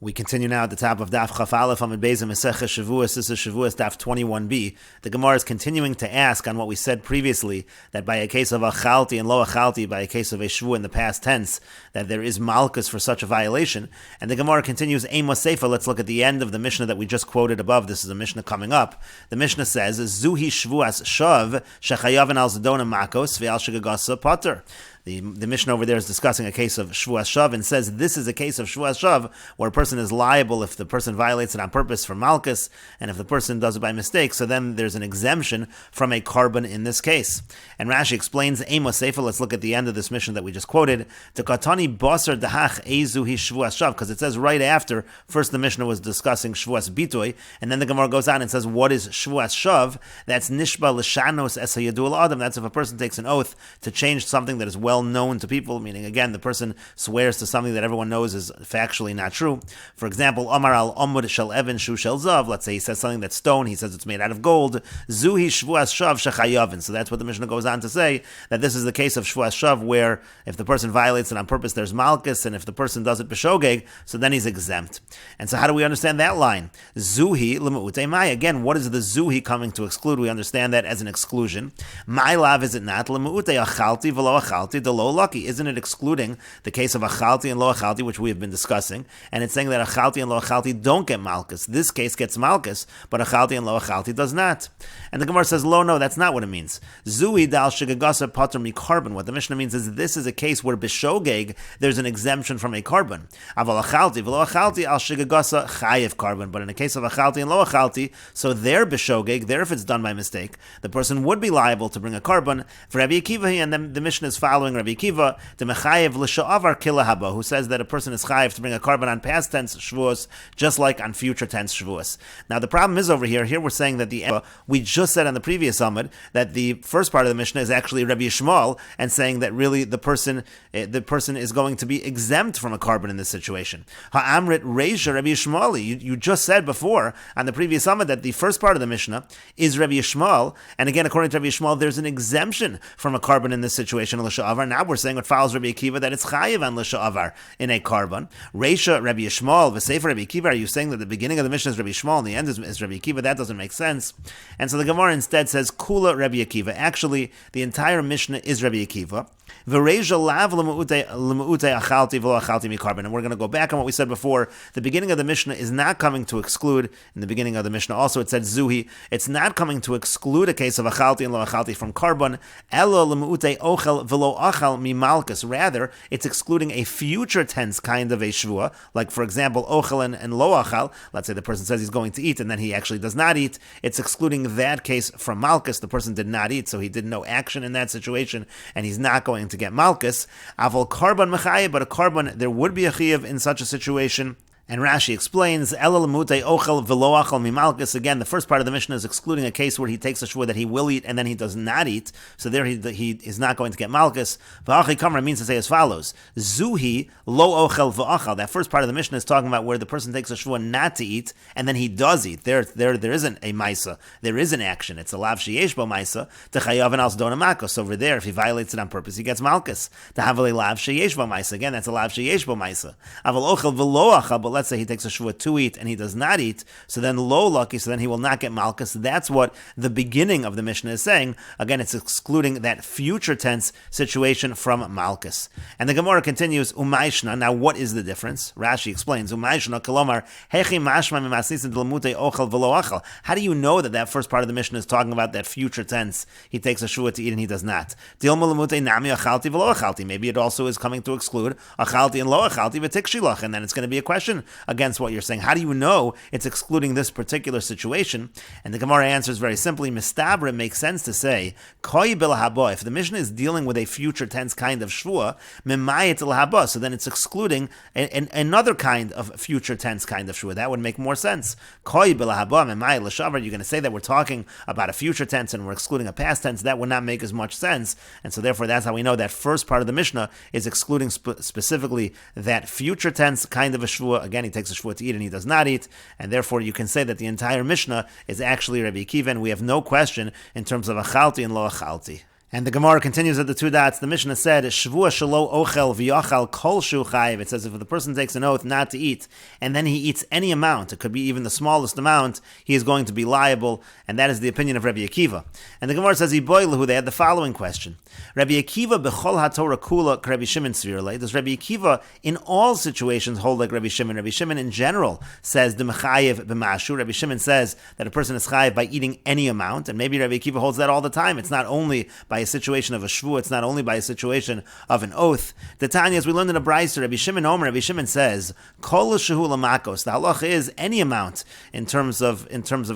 We continue now at the top of Daf Chaf Aleph Amud Beis Meseches Shevuos. This is Shevuos Daf 21b. The Gemara is continuing to ask on what we said previously, that by a case of achalti and lo achalti, by a case of a shvu in the past tense, that there is malchus for such a violation. And the Gemara continues, Amos Seifa. Let's look at the end of the Mishnah that we just quoted above. This is a Mishnah coming up. The Mishnah says, Zuhi Shvuas Shav Shechayav al Zedona Makos Ve'al Shegagasa Potter. The Mishnah over there is discussing a case of Shevuos Shav and says this is a case of Shevuos Shav where a person is liable if the person violates it on purpose for malchus, and if the person does it by mistake, so then there's an exemption from a carbon in this case. And Rashi explains, Amos Seifa, let's look at the end of this Mishnah that we just quoted, Tekatani Basar Dahach Ezuhi Shevuos Shav, because it says right after, first the Mishnah was discussing Shevuos Bitoy, and then the Gemara goes on and says, what is Shevuos Shav? That's Nishba L'shanos Es HaYadul Adam, that's if a person takes an oath to change something that is well known to people, meaning again the person swears to something that everyone knows is factually not true. For example, Amar al Amud Shel Evan Shu Shel Zav, let's say he says something that's stone, he says it's made out of gold, Zuhi Shvuas Shav Shechayavin. So that's what the Mishnah goes on to say, that this is the case of Shvuas Shav where if the person violates it on purpose there's malchus, and if the person does it b'shogeg, so then he's exempt. And so how do we understand that line? Zuhi L'Mu'utei Mai. Again, what is the Zuhi coming to exclude? We understand that as an exclusion. My lav, is it not? L'Mu'utei Achalti V'lo Achalti Lo lucky. Isn't it excluding the case of achalti and lo achalti, which we have been discussing? And it's saying that achalti and lo achalti don't get malchus. This case gets malchus, but achalti and lo achalti does not. And the Gemara says, lo, no, that's not what it means. Zui dal shigagasa pater mi carbon. What the Mishnah means is this is a case where b'shogeg there's an exemption from a carbon. Aval achalti v'lo achalti al shigagasa chayev carbon. But in the case of achalti and lo achalti, so there b'shogeg, there if it's done by mistake, the person would be liable to bring a carbon. For Rabbi Akiva, and then the Mishnah is following Rabbi Akiva, the mechayev l'sha'avar kilahaba, who says that a person is chayev to bring a carbon on past tense Shavuos, just like on future tense Shavuos. Now the problem is over here we're saying that we just said on the previous Amud that the first part of the Mishnah is actually Rabbi Yishmael, and saying that really the person is going to be exempt from a carbon in this situation. Ha'amrit reisha Rabbi Yishmael. You just said before on the previous Amud that the first part of the Mishnah is Rabbi Yishmael, and again according to Rabbi Yishmael there's an exemption from a carbon in this situation. Now we're saying what follows Rabbi Akiva, that it's chayiv on l'sha'avar in a carbon. Reisha Rabbi Yishmael, v'sefer Rabbi Akiva. Are you saying that the beginning of the Mishnah is Rabbi Yishmael and the end is Rabbi Akiva? That doesn't make sense. And so the Gemara instead says Kula Rabbi Akiva. Actually, the entire Mishnah is Rabbi Akiva. V'reisha lav l'mu'utei achalti v'lo achalti mi carbon. And we're going to go back on what we said before. The beginning of the Mishnah is not coming to exclude. In the beginning of the Mishnah also it said zuhi. It's not coming to exclude a case of achalti and lo achalti from carbon. Elo l'mu'utei ochel v'lo achal mi malchus. Rather, it's excluding a future tense kind of a shvua, like for example, ochel and lo achal. Let's say the person says he's going to eat and then he actually does not eat. It's excluding that case from malchus. The person did not eat, so he did no action in that situation, and he's not going to get malchus. Avol carbon mechayev, but a carbon, there would be a chiyav in such a situation. And Rashi explains, Elul mutei ochel v'lo achal mimalchus. Again, the first part of the Mishnah is excluding a case where he takes a shvua that he will eat and then he does not eat. So there he is not going to get malchus. V'achi kamra means to say as follows: Zuhi lo ochel v'achal. That first part of the Mishnah is talking about where the person takes a shvua not to eat and then he does eat. There isn't a maisa. There is an action. It's a lav sheyesh bo maisa. Techayav al zdona makos. Over there, if he violates it on purpose, he gets malchus. Tehavale lav sheyesh bo maisa. Again, that's a lav sheyesh bo maisa. Aval ochel v'lo achal. But let's say he takes a shvua to eat and he does not eat, so then lo lucky, so then he will not get malchus. That's what the beginning of the Mishnah is saying. Again, it's excluding that future tense situation from malchus. And the Gemara continues, umayshna. Now, what is the difference? Rashi explains, umayshna kolomar hechi mashma mimasnisin d'lamutei ochel v'lo achal. How do you know that first part of the Mishnah is talking about that future tense? He takes a shvua to eat and he does not. Dilma lamutei nami achalti v'lo achalti. Maybe it also is coming to exclude achalti and lo achalti v'tikshilach, and then it's going to be a question against what you're saying. How do you know it's excluding this particular situation? And the Gemara answers very simply, Mistabra makes sense to say, Koi bilahabo, if the Mishnah is dealing with a future tense kind of shvua, Mimayit lahabo, so then it's excluding another kind of future tense kind of shvua. That would make more sense. Koi bilahabo, Mimayit l'shavar, you're going to say that we're talking about a future tense and we're excluding a past tense. That would not make as much sense. And so therefore that's how we know that first part of the Mishnah is excluding specifically that future tense kind of a shvua. Again, he takes a shvua to eat and he does not eat, and therefore you can say that the entire Mishnah is actually Rabbi Akiva, and we have no question in terms of achalti and lo achalti. And the Gemara continues at the two dots. The Mishnah said, Shavua shelo ochel v'yachal kol shu chayiv. It says if the person takes an oath not to eat, and then he eats any amount, it could be even the smallest amount, he is going to be liable, and that is the opinion of Rabbi Akiva. And the Gemara says, Iboilahu, they had the following question. Rabbi Akiva b'chol haTorah kula Rabbi Shimon svirle. Does Rabbi Akiva in all situations hold like Rabbi Shimon? Rabbi Shimon in general says, the mechayiv b'mashu. Rabbi Shimon says that a person is chayiv by eating any amount, and maybe Rabbi Akiva holds that all the time. It's not only by a situation of a shvu, it's not only by a situation of an oath. The Tanya, as we learned in a brayso, Rabbi Shimon Omer, Rabbi Shimon says, Kol shehu lamakos. The halacha is any amount in terms of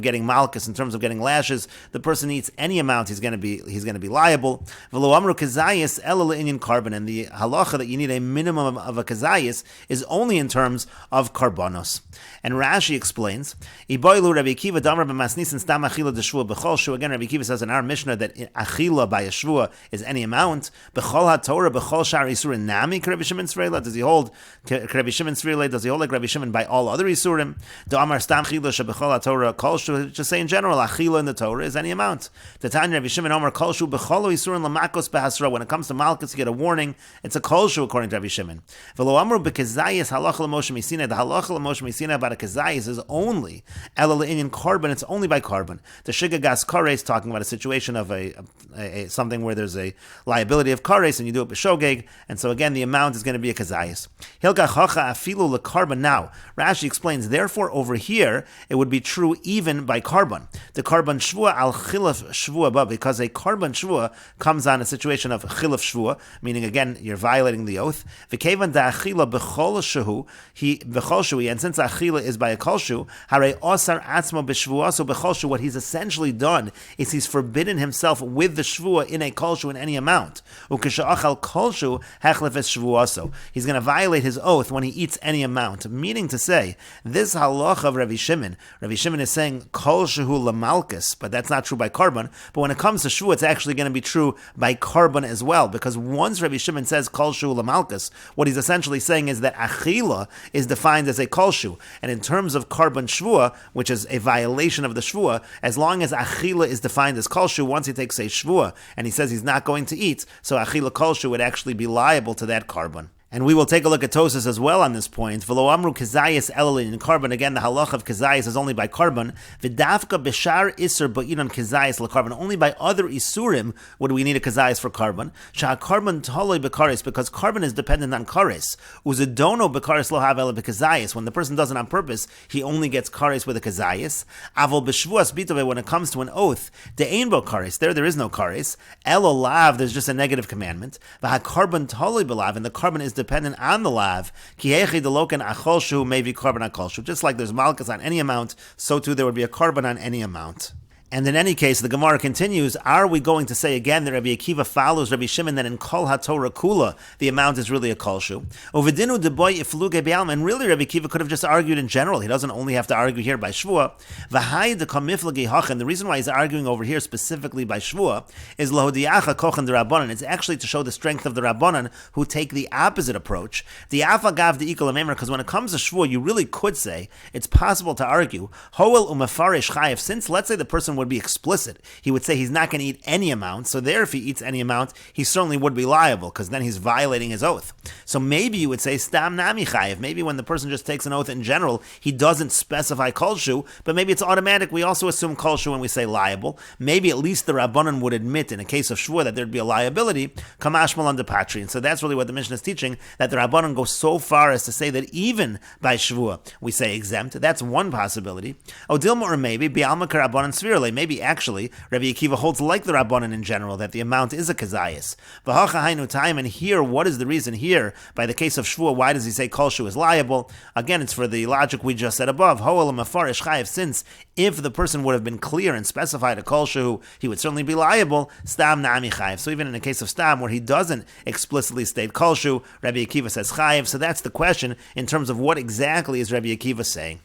getting malchus, in terms of getting lashes. The person eats any amount, he's going to be liable. V'lo amru kazayis ela le'inyan carbon, and the halacha that you need a minimum of a kazayis is only in terms of karbonos. And Rashi explains, Iboilu Rabbi Akiva damar b'masnisin stam achila d'shvua b'chol shu. Again, Rabbi Akiva says in our Mishnah that achila by a shvua is any amount. B'chol haTorah b'chol shar isurim nami Rabbi Shimon svirle. Does he hold Rabbi Shimon svirle? Does he hold like Rabbi Shimon by all other isurim? Damar stam chila sheb'chol haTorah kol shu. Just say in general, achila in the Torah is any amount. The Tanya Rabbi Shimon Omer kol shu b'chol isurim lamakos behasra. When it comes to malchus, you get a warning. It's a kol shu according to Rabbi Shimon. V'lo amru b'kezayis halacha l'Moshe Misina. The halacha l'Moshe Misina about a kezayis is only ela le'inyan carbon. It's only by carbon. The shigagas kares talking about a situation of a something where there's a liability of kares and you do it b'shogeg, and so again the amount is going to be a kazayis. Hilga chacha afilu lekarbon. Now Rashi explains, therefore over here it would be true even by carbon. The carbon shvua al chilaf shvua ba, because a carbon shvua comes on a situation of chilaf shvua, meaning again you're violating the oath. V'kevan da achila b'chol shehu, he b'chol shui, and since achila is by a kol shu, harei osar atzmo b'shvua, so b'chol shu, what he's essentially done is he's forbidden himself with the shvua in a kol shu in any amount. Ukesha'achal kol shu hechlef es shvuaso. He's going to violate his oath when he eats any amount. Meaning to say, this halacha of Rabbi Shimon is saying kol shehu lamalkus, but that's not true by carbon. But when it comes to shvu, it's actually going to be true by carbon as well, because once Rabbi Shimon says kol shehu lamalkus, what he's essentially saying is that achila is defined as a kol shu, and in terms of carbon shvua, which is a violation of the shvua, as long as achila is defined as kol shu, once he takes a shvua and he says he's not going to eat, so achila kol shu would actually be liable to that carbon. And we will take a look at Tosas as well on this point. V'lo amru kezayis elelin in carbon. Again, the halacha of kezayis is only by carbon. V'dafka b'shar iser ba'inon kezayis l'carbon. Only by other isurim would we need a kezayis for carbon. Shah carbon toloi b'karis, because carbon is dependent on karis. Uzedono b'karis lo have ele b'kezayis. When the person does it on purpose, he only gets karis with a kezayis. Avol b'shvuas bitove, when it comes to an oath, de'ein bo karis. There is no karis. Elo lav, there's just a negative commandment. V'ha carbon toloi b'lav, and the carbon is dependent on the lav. Just like there's malchus on any amount, so too there would be a carbon on any amount. And in any case, the Gemara continues, are we going to say again that Rabbi Akiva follows Rabbi Shimon, that in Kol HaTorah Kula, the amount is really a Kol Shu? Uvidinu deboy ifluge be'alma, and really Rabbi Akiva could have just argued in general. He doesn't only have to argue here by Shvua. V'hai dekam miflage hachan, the reason why he's arguing over here specifically by Shvua is lohodiacha kochen de Rabbanan. It's actually to show the strength of the Rabbanan who take the opposite approach. The afa gav the ikol amemer, because when it comes to Shvua, you really could say, it's possible to argue, hoel umafarish chayev, since let's say the person would be explicit. He would say he's not going to eat any amount, so there if he eats any amount, he certainly would be liable, because then he's violating his oath. So maybe you would say stam nami chayev. Maybe when the person just takes an oath in general, he doesn't specify kol shu, but maybe it's automatic. We also assume kol shu when we say liable. Maybe at least the Rabbanan would admit in a case of shvua that there'd be a liability, kamash malan de patri. And so that's really what the Mishnah is teaching, that the Rabbanan go so far as to say that even by shvua we say exempt. That's one possibility. Odilma, or maybe bi'alma k'Rabbanan svirle. Maybe actually Rabbi Akiva holds like the Rabbanan in general, that the amount is a kazayis. V'hacha hainu time, and here, what is the reason here? By the case of shvua, why does he say kol shu is liable? Again, it's for the logic we just said above. Hoel mafarish chayev, since if the person would have been clear and specified a kol shu, he would certainly be liable. Stam nami chayev. So even in the case of stam, where he doesn't explicitly state kol shu, Rabbi Akiva says chayev. So that's the question in terms of what exactly is Rabbi Akiva saying.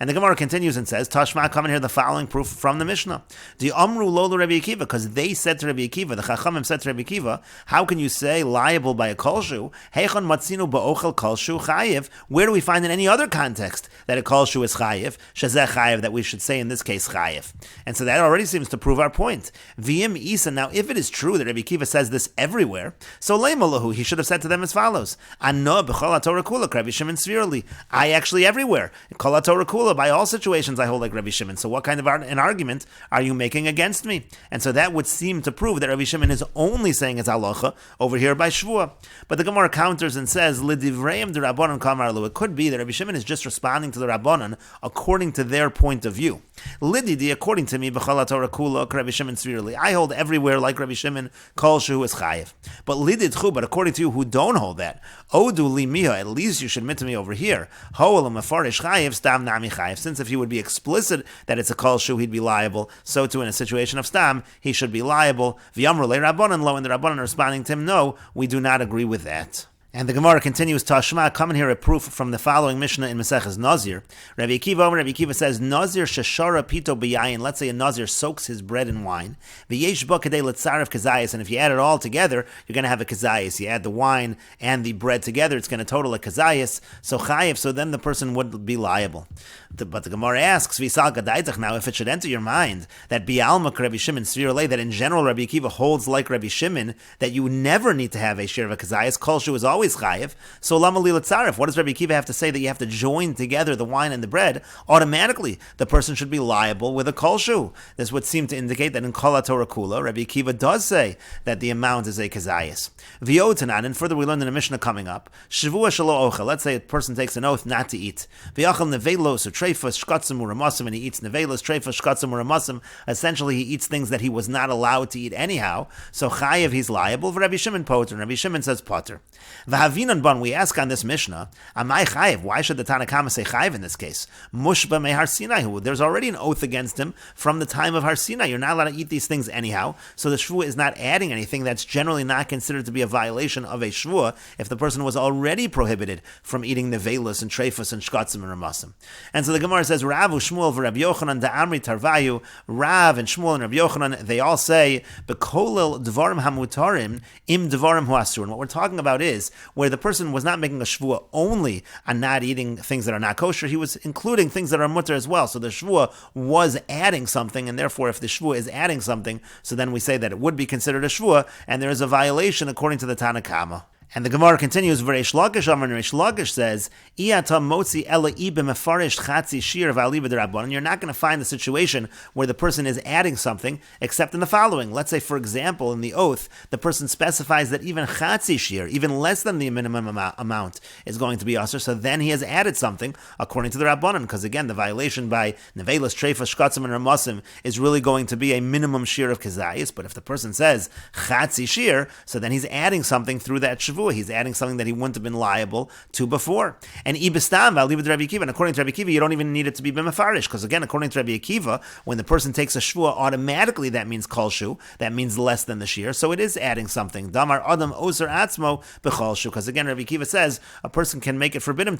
And the Gemara continues and says, Tashma, come and hear the following proof from the Mishnah. The Amru Lolo Rabbi Akiva, because they said to Rabbi Akiva, the Chachamim said to Rabbi Akiva, how can you say liable by a kol shu? Heichon matzinu ba'ochel kol shu chayiv. Where do we find in any other context that a kol shu is chayiv, shezeh chayiv, that we should say in this case chayiv. And so that already seems to prove our point. V'im isa, now if it is true that Rabbi Akiva says this everywhere, so leimalahu, he should have said to them as follows: Ano b'chol haTorah kula, Rabbi Shimon svirli. I actually everywhere, kol haTorah kula, by all situations I hold like Rabbi Shimon. So what kind of an argument are you making against me? And so that would seem to prove that Rabbi Shimon is only saying it's halacha over here by Shevuot. But the Gemara counters and says, L'divreim de Rabbanan kamar lu. It could be that Rabbi Shimon is just responding to the Rabbanan according to their point of view. Lididi, according to me, b'chol haTorah kula, Rabbi Shimon svirli. I hold everywhere like Rabbi Shimon, kol shu is chayiv. But lididchu, but according to you who don't hold that, odu li miha, at least you should admit to me over here, ho'el mefarish chayiv, stam nami chayiv. Since if he would be explicit that it's a kol shu, he'd be liable, so too in a situation of stam, he should be liable. V'yamru le Rabbanan lo, and the Rabbanan are responding to him, no, we do not agree with that. And the Gemara continues, Tashma, coming here a proof from the following Mishnah in Meseches Nazir. Rabbi Akiva says, Nazir sheshara pito b'yayin. Let's say a Nazir soaks his bread in wine. V'yesh bo kadei l'tzaref kazayis. And if you add it all together, you're going to have a kazayis. You add the wine and the bread together, it's going to total a kazayis. So chayiv, so then the person would be liable. But the Gemara asks, V'isal gadaitach, now if it should enter your mind that bi'alma Rabbi Shimon svirle, that in general Rabbi Akiva holds like Rabbi Shimon, that you never need to have a share of a kazayis, kol shu is always chayiv. So lama li l'tzaref, what does Rabbi Akiva have to say that you have to join together the wine and the bread? Automatically, the person should be liable with a kol shu. This would seem to indicate that in kol haTorah kula, Rabbi Akiva does say that the amount is a kazayis. V'yotanan, and further we learned in a Mishnah coming up, Shevuos shelo ochel, let's say a person takes an oath not to eat. V'yachal nevelos or treifas shkatzim uramasim, and he eats nevelos, treifas, shkatzim uramasim. Essentially, he eats things that he was not allowed to eat anyhow. So chayiv, he's liable. Rabbi Shimon poter, and Rabbi Shimon says poter. V'havinan ban, we ask on this Mishnah, amai chayiv, why should the Tanna Kama say chayiv in this case? Mushba me Har Sinai, there's already an oath against him from the time of Har Sinai. You're not allowed to eat these things anyhow. So the Shevuot is not adding anything that's generally not considered to be a violation of a Shevuot if the person was already prohibited from eating nevelos and treifas and shkatzim and ramasim. And so the Gemara says, Rav Shmuel v'Rab Yochanan da'amri tarvayu. Rav and Shmuel and Rab Yochanan, they all say, bekolel dvarim hamutarim im dvarim huasur. And what we're talking about is where the person was not making a shvuah only on not eating things that are not kosher, he was including things that are mutter as well. So the shvuah was adding something, and therefore if the shvuah is adding something, so then we say that it would be considered a shvuah, and there is a violation according to the Tanna Kama. And the Gemara continues, Reish Lakish Amar, Reish Lakish says, Iyata motzi ela ibe mefarish chatzi shir v'aliba derabbanan. You're not going to find the situation where the person is adding something, except in the following. Let's say, for example, in the oath, the person specifies that even chatzi shir, even less than the minimum amount, is going to be usher. So then he has added something according to the Rabbanan, because again, the violation by nevelas, treifas, shkatzim, and ramasim is really going to be a minimum shir of kazayis. But if the person says chatzi shir, so then he's adding something through that Shavuot. He's adding something that he wouldn't have been liable to before. And ibistam, I'll leave it to Rabbi Akiva. And according to Rabbi Akiva, you don't even need it to be b'mefarish, because again, according to Rabbi Akiva, when the person takes a shvuah, automatically that means kol shu, that means less than the shir. So it is adding something. Damar adam oser atzmo b'chol shu, because again, Rabbi Akiva says a person can make it forbidden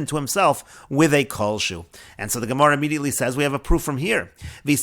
to himself with a kol shu. And so the Gemara immediately says we have a proof from here. Now,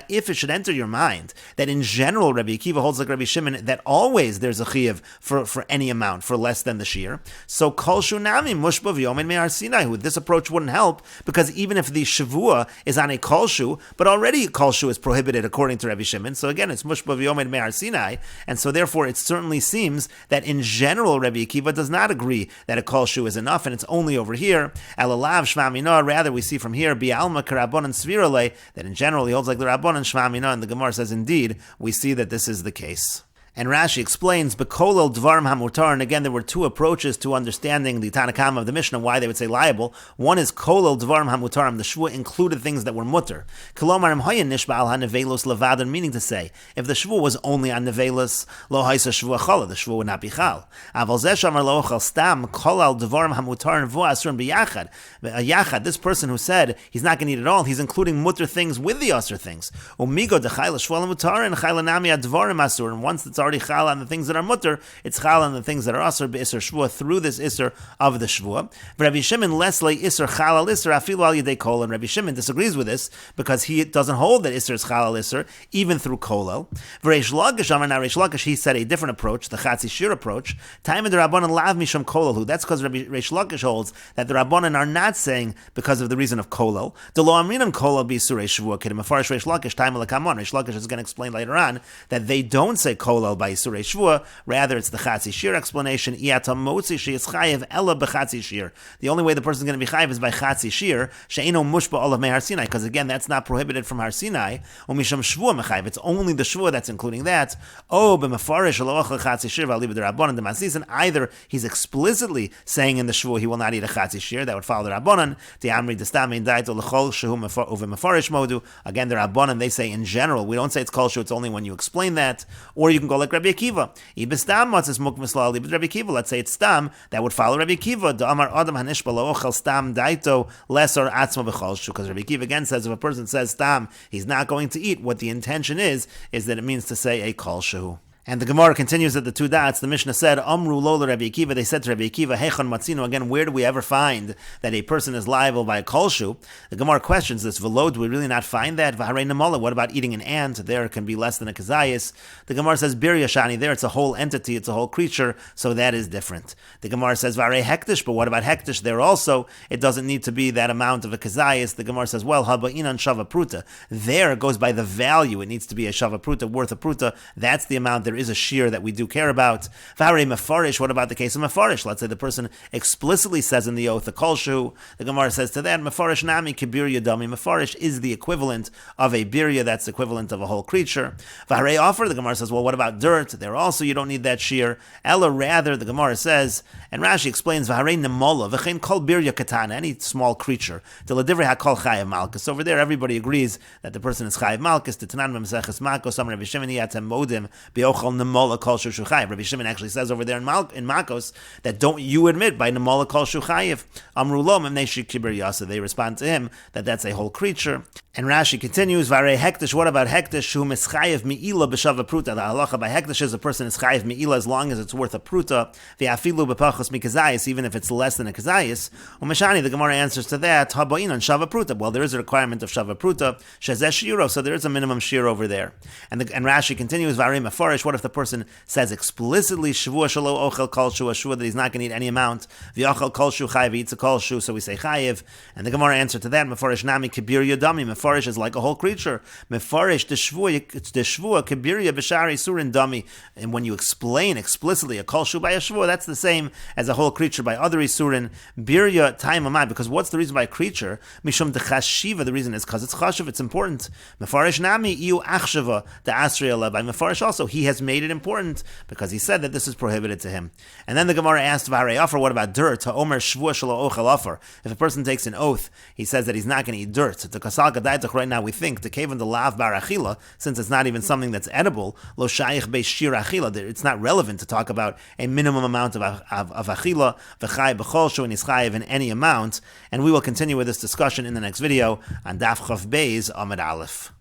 if it should enter your mind that in general Rabbi Akiva holds like Rabbi Shimon that always there's a chiyuv for any amount, for less than the shir. So kol shu nami mushba v'yomin me'ar Sinai. This approach wouldn't help, because even if the shavua is on a kol shu, but already kol shu is prohibited according to Rabbi Shimon. So again, it's mushba v'yomin me'ar Sinai, and so therefore it certainly seems that in general Rabbi Akiva does not agree that a kol shu is enough, and it's only over here. Elalav shma mina. Rather, we see from here bi'alma k'rabbanan svirale, that in general he holds like the rabbanan shma mina, and the Gemara says indeed we see that this is the case. And Rashi explains, Bekolel Dvarim Hamutar, and again, there were two approaches to understanding the Tanna Kama of the Mishnah, why they would say liable. One is Kolel Dvarim Hamutarim, the Shvuah included things that were mutter. Kilomarim Hayan Nishba al HaNevelos Levadan, meaning to say, if the Shvuah was only on Nevelos, Lo Haisa Shvuah Chala, the Shvuah would not be Chal. Aval Zeh Shamar Lo Ochal Stam, Kolel Dvarim Hamutarim Vu Asurim B'Yachad. Yachad, this person who said he's not going to eat it all, he's including mutter things with the Asur things. Umigo Dechayla Shvuah Hamutarim, Chayla Nami Advarim Asur, and once it's already already chal on the things that are mutter, it's chal on the things that are asur be'isur shvuah through this isur of the shvuah. Rabbi Shimon lesle isur chal al isur afilu al yedei kol, and Rabbi Shimon disagrees with this because he doesn't hold that isur is chal al isur even through kolel. V'reish lakish amar na Reish Lakish, he said a different approach, the chatzi shir approach. Time of the rabbanon lav misham kolelu. That's because Reish Lakish holds that the rabbanon are not saying because of the reason of kolel. The lo amrinam kolel b'isur shvuah kidim afarish Reish Lakish time lekamon. Reish Lakish is going to explain later on that they don't say kolel by isur shvuah. Rather, it's the chatzi shir explanation. Iatam motzi sheis chayev ella b'chatzi shir. The only way the person is going to be chayev is by chatzi shir. She'eno mushba olav mehar Sinai, because again, that's not prohibited from Har Sinai. Umisham shvuah mechayev. It's only the shvuah that's including that. Oh, b'mefarish lo ochel chatzi shir v'aliv d'Rabbanan d'Masisen. Either he's explicitly saying in the shvuah he will not eat a chatzi shir, that would follow the Rabbanan. The amri d'stamin daito l'chol shehu uv'mefarish modu. Again, the Rabbanan, they say in general. We don't say it's kol shehu, it's only when you explain that. Or you can go like Rabbi Akiva. Ibistam matzis mukmis la'ali b'Rabbi Akiva. Let's say it's stam, that would follow Rabbi Akiva. Da'amar adam hanishba lo ochel stam daito lesor atzma b'chol shehu. Because Rabbi Akiva again says if a person says stam, he's not going to eat. What the intention is that it means to say a kol shehu. And the Gemara continues at the two dots. The Mishnah said, Amru lo Rabbi Akiva. They said to Rabbi Akiva, Hechon matzino. Again, where do we ever find that a person is liable by a kolshu? The Gemara questions this. V'lo, do we really not find that? V'harei namola. What about eating an ant? There it can be less than a kazayis. The Gemara says, Bir yashani. There it's a whole entity. It's a whole creature. So that is different. The Gemara says, V'harei hektish. But what about hektish? There also, it doesn't need to be that amount of a kazayis. The Gemara says, well, haba inan shava pruta. There it goes by the value. It needs to be a shava pruta, worth a pruta. That's the amount. There is a shear that we do care about. V'harei mefarish. What about the case of mefarish? Let's say the person explicitly says in the oath, the kolshu. The Gemara says to that, mefarish nami kibir yadami. Mefarish is the equivalent of a birya. That's the equivalent of a whole creature. V'harei offer. The Gemara says, well, what about dirt? There also you don't need that shear. Ella, rather, the Gemara says, and Rashi explains, v'harei nemola v'chein kol birya katana, any small creature. The ledivrei hakol chayav malchus. Over there, everybody agrees that the person is chayav malchus. The tanan Meseches makos. Rabbi Shimon yatem modim beochol nemola kol shuchayev. Rabbi Shimon actually says over there in makos that don't you admit by nemola kol shuchayev. Amru lo memnei kibir yasa. They respond to him that that's a whole creature. And Rashi continues, v'harei hektish. What about hektish? Who mischayev mi'ila b'shava pruta. The halacha by hektish is a person is chayev mi'ila as long as it's worth a pruta. V'afilu b'pachos mikazayis, even if it's less than a kazayis. Umeshani, the Gemara answers to that, habayin on shava pruta. Well, there is a requirement of shava pruta. Shezeh shiro, so there is a minimum shir over there. And Rashi continues, v'harei mefarish. What if the person says explicitly Shavuos shelo ochel kol shu, a shua that he's not going to eat any amount. V'ochel kol shu chayev, he eats a kol shu, so we say chayev. And the Gemara answer to that, mefarish nami kibir yadami. Mefarish is like a whole creature. Mefarish the shvua kibirya b'shari surin dami. And when you explain explicitly a kol shu by a shvua, that's the same as a whole creature by other isurin. Birya time amai. Because what's the reason by a creature? Mishum dechashiva. The reason is because it's chashiv. It's important. Mefarish nami iu achshava the asriya. By mefarish also he has made it important because he said that this is prohibited to him. And then the Gemara asked v'harei offer. What about dirt? Ha'omer shvua shelo ochel offer. If a person takes an oath, he says that he's not going to eat dirt. To kasal kadaitach right now we think to kaven the lav bar achila, since it's not even something that's edible. Lo shayich be shir achila. It's not relevant to talk about a minimum amount of achila. V'chay b'chol shu and ischayev in any amount. And we will continue with this discussion in the next video on Daf Chav Beis Amud Aleph.